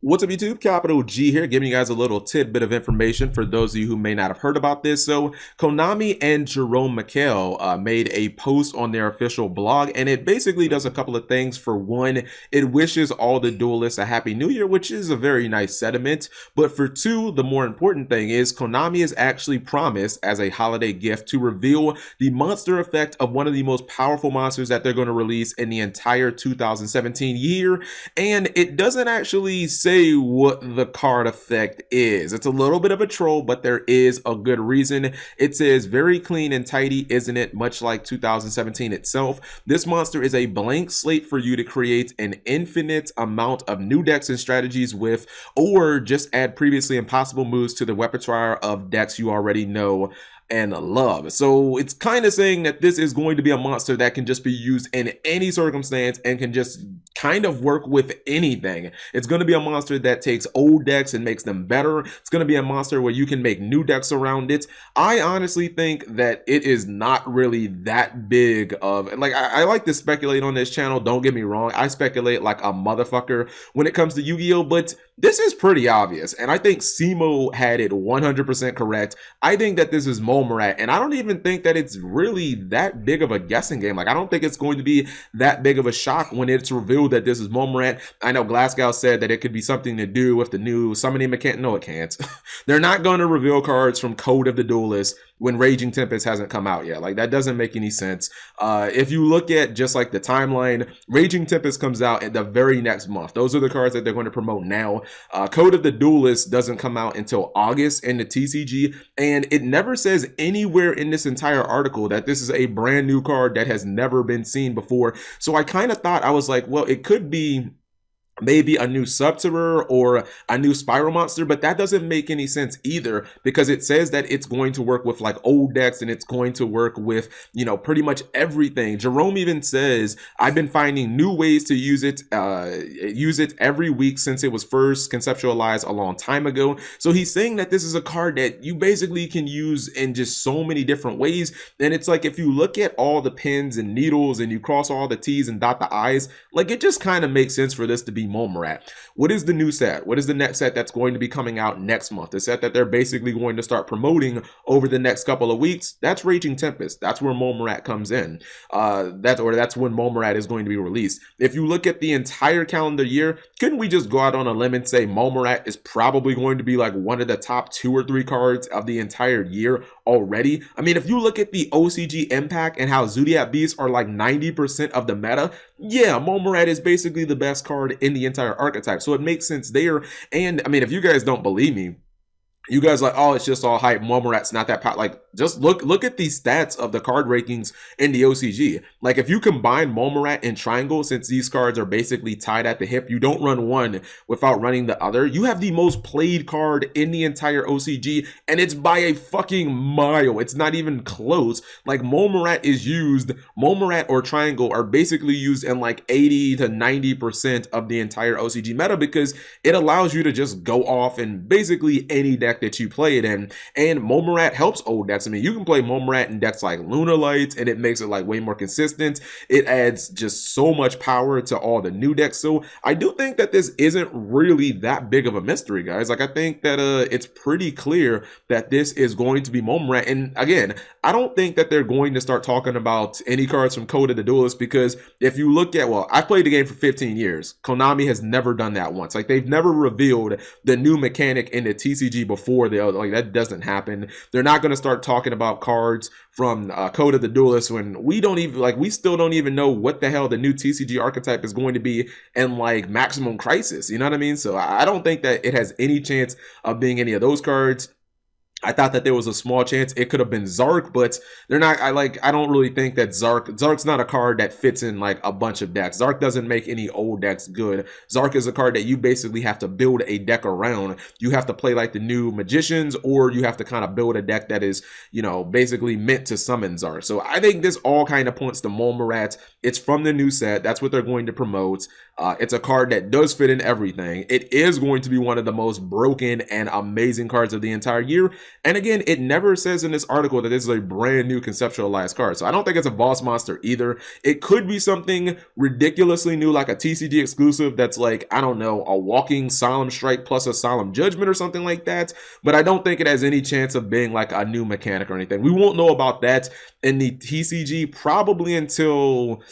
What's up, YouTube? Capital G here, giving you guys a little tidbit of information for those of you who may not have heard about this. So, Konami and Jerome Michael made a post on their official blog, and it basically does a couple of things. For one, it wishes all the duelists a happy new year, which is a very nice sentiment. But for two, the more important thing is Konami has actually promised as a holiday gift to reveal the monster effect of one of the most powerful monsters that they're going to release in the entire 2017 year. And it doesn't actually say what the card effect is. It's a little bit of a troll, but there is a good reason. It says very clean and tidy, isn't it? Much like 2017 itself. This monster is a blank slate for you to create an infinite amount of new decks and strategies with, or just add previously impossible moves to the repertoire of decks you already know and love. So it's kind of saying that this is going to be a monster that can just be used in any circumstance and can just kind of work with anything. It's going to be a monster that takes old decks and makes them better. It's going to be a monster where you can make new decks around it. I honestly think that it is not really that big of, like, I like to speculate on this channel. Don't get me wrong. I speculate like a motherfucker when it comes to Yu-Gi-Oh, but this is pretty obvious. And I think Simo had it 100% correct. I think that this is Momarat, and I don't even think that it's really that big of a guessing game. Like, I don't think it's going to be that big of a shock when it's revealed that this is Momarat. I know Glasgow said that it could be something to do with the new summoning mechanic. No, it can't. They're not going to reveal cards from Code of the Duelist when Raging Tempest hasn't come out yet. Like, that doesn't make any sense. If you look at just like the timeline, Raging Tempest comes out in the very next month. Those are the cards that they're going to promote now. Code of the Duelist doesn't come out until August in the TCG, and it never says anywhere in this entire article that this is a brand new card that has never been seen before. So I kind of thought, I was like, well, it could be maybe a new Subterror or a new Spiral monster, but that doesn't make any sense either, because it says that it's going to work with like old decks and it's going to work with, you know, pretty much everything. Jerome even says, I've been finding new ways to use it every week since it was first conceptualized a long time ago. So he's saying that this is a card that you basically can use in just so many different ways. And it's like, if you look at all the pins and needles and you cross all the T's and dot the I's, like, it just kind of makes sense for this to be Momarat. What is the new set? What is the next set that's going to be coming out next month? The set that they're basically going to start promoting over the next couple of weeks, that's Raging Tempest. That's where Momarat comes in. That's when Momarat is going to be released. If you look at the entire calendar year, couldn't we just go out on a limb and say Momarat is probably going to be like one of the top 2 or 3 cards of the entire year already? I mean, if you look at the OCG impact and how Zodiac Beasts are like 90% of the meta, yeah, Momarat is basically the best card in the entire archetype. So it makes sense there. And I mean, if you guys don't believe me, you guys like, oh, it's just all hype. Momarat's not that powerful. Like, just look at the stats of the card rankings in the OCG. Like, if you combine Momarat and Triangle, since these cards are basically tied at the hip, you don't run one without running the other. You have the most played card in the entire OCG, and it's by a fucking mile. It's not even close. Like, Momarat or Triangle are basically used in like 80 to 90% of the entire OCG meta, because it allows you to just go off and basically any deck that you play it in. And Momarat helps old decks. I mean, you can play Momarat in decks like Lunar Lights, and it makes it like way more consistent. It adds just so much power to all the new decks. So I do think that this isn't really that big of a mystery, guys. Like, I think that it's pretty clear that this is going to be Momarat. And again, I don't think that they're going to start talking about any cards from Code of the Duelist, because if you look at, well, I played the game for 15 years. Konami has never done that once. Like, they've never revealed the new mechanic in the TCG before. Like, that doesn't happen. They're not going to start talking about cards from Code of the Duelist when we still don't even know what the hell the new TCG archetype is going to be in like Maximum Crisis. You know what I mean? So I don't think that it has any chance of being any of those cards. I thought that there was a small chance it could have been Zark, but they're not. I don't really think that Zark's not a card that fits in like a bunch of decks. Zark doesn't make any old decks good. Zark is a card that you basically have to build a deck around. You have to play like the new Magicians, or you have to kind of build a deck that is, you know, basically meant to summon Zark. So I think this all kind of points to Momarat. It's from the new set. That's what they're going to promote. It's a card that does fit in everything. It is going to be one of the most broken and amazing cards of the entire year. And again, it never says in this article that this is a brand new conceptualized card. So I don't think it's a boss monster either. It could be something ridiculously new, like a TCG exclusive that's like, I don't know, a walking Solemn Strike plus a Solemn Judgment or something like that. But I don't think it has any chance of being like a new mechanic or anything. We won't know about that in the TCG probably until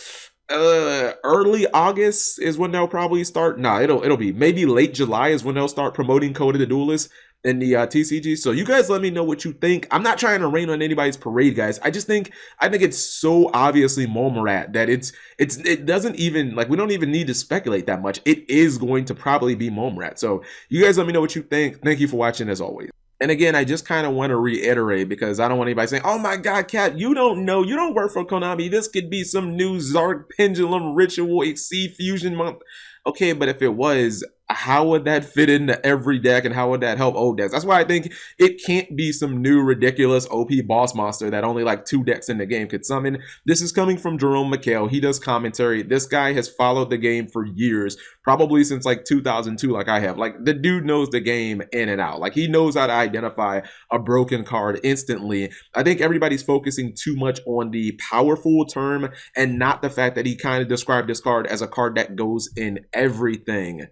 early August is when they'll probably start. Nah, it'll be maybe late July is when they'll start promoting Code of the Duelist in the TCG. So you guys let me know what you think. I'm not trying to rain on anybody's parade, guys. I think it's so obviously Momorat that it doesn't even, like, we don't even need to speculate that much. It is going to probably be Momorat. So you guys let me know what you think. Thank you for watching as always. And again, I just kind of want to reiterate, because I don't want anybody saying, oh my God, Cat, you don't know, you don't work for Konami. This could be some new Zark Pendulum Ritual Exceed Fusion month. Okay, but if it was, how would that fit into every deck and how would that help old decks? That's why I think it can't be some new ridiculous OP boss monster that only like 2 decks in the game could summon. This is coming from Jerome McHale. He does commentary. This guy has followed the game for years, probably since like 2002, like I have. Like, the dude knows the game in and out. Like, he knows how to identify a broken card instantly. I think everybody's focusing too much on the powerful term and not the fact that he kind of described this card as a card that goes in everything.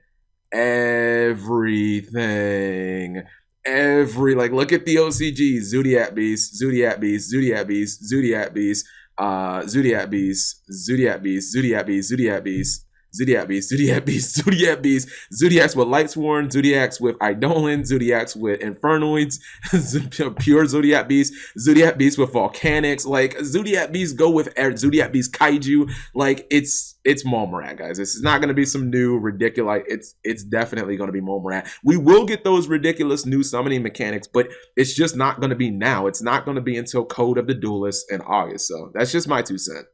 Like, look at the OCG: Zodiac Beast, Zodiac Beast, Zodiac Beast, Zodiac Beast, Zodiac Beast, Zodiac Beast, Zodiac Beast, Zodiac Beast, Zodiac Beast, Zodiac Beast, Zodiac Beast, Zodiacs with Lightsworn, Zodiacs with Eidolon, Zodiacs with Infernoids, pure Zodiac Beast, Zodiac Beast with Volcanics. Like, Zodiac Beast go with Zodiac Beast Kaiju. Like, it's Momorat, guys. This is not going to be some new ridiculous. It's definitely going to be Momorat. We will get those ridiculous new summoning mechanics, but it's just not going to be now. It's not going to be until Code of the Duelist in August. So that's just my 2 cents.